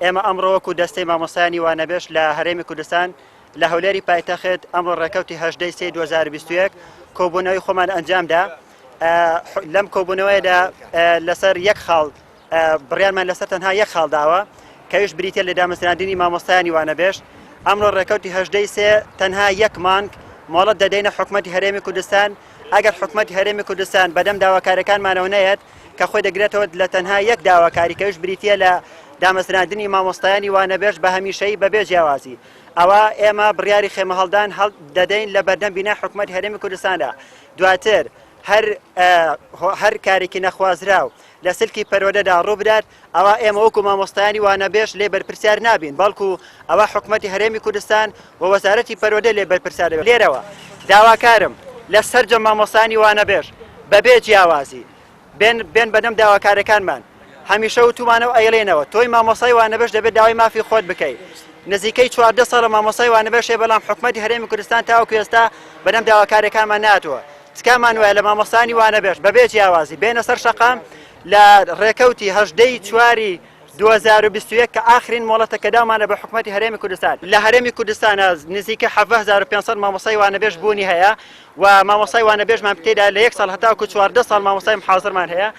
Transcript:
ئێمە ئەمڕۆوەکو دەستەی مامۆسایانی وانەبێش لە هەرێمی کوردستان لە هەولێری پایتەخت ئەمڕۆ ڕێکەوتی 18 سێ 2021 کۆبوونەوەی خۆمان ئەنجامدا. لەم کۆبوونەوەیدا لەسەر یەک خاڵ بڕیارمان لەسەر تەنها یەک خاڵ داوە کەویش بریتە لە دامەزراندنی مامۆستایانی وانەبێش. ئەمڕۆ ڕێکەوتی 18 سێ تەنها یەک مانگ مۆڵەت دەدەینە حکوومەتی هەرێمی کوردستان. ئەگەر حکوومەتی هەرێمی کوردستان بەدەم داواکارەکانمانەوە نەیەت کە خۆی دەگرێتەوە لە تەنها یەک داواکاری کەویش بریتە لە دامەزراندنی مامۆستایانی وانەبێش بە هەمیشەی بەبێ جیاوازی. ئەوە ئێمە بڕیاری خێمە هەڵدان دەدەین لە بەردەم بینای حکوومەتی هەرێمی کوردستاندا. دواتر هەر کارێکی نەخوازراو لە سلکی پەروەدەدا ڕوو بدات، ئەوە ئێمە وەکو مامۆستایانی وانەبێش لێ بەرپرسیار نابین، بەڵکو ئەوە حکوومەتی هەرێمی کوردستان و وەزارەتی پەروەدە لێ بەرپرسیار دەبێت. لێرەوە داواکارم لە سەرجەم مامۆستایانی وانەبێش بەبێ جیاوازی بێن بەدەم داواکارەکانمان. هەمیشە وتومانەوە ئەیڵێنەوە تۆی مامۆسای وانەبێش دەبێت داوای مافی خۆت بکەیت. نزیکەی 14 ساڵە مامۆسای وانەبێشێ، بەڵام حکوومەتی هەرێمی کوردستان تاوەکو ئێستا بەدەم داواکارەکانمان ناتوە. تکامان وایە لە مامۆستایانی وانەبێش بەبێ جیاوازی بێنە سەر شەقام لە ڕێکەوتی 18 چواری 2021 کە ئاخرین مۆڵەتەکە دامانە بە حکوومەتی هەرێمی کوردستان. لە هەرێمی کوردستانە نزیکە 7500 مامۆسای وانەبێش بوونی هەیە و مامۆسای وانەبێژمان پێدا لە 1 ساڵ هەتاوکو 14 ساڵ مامۆسای محازرمان هەیە.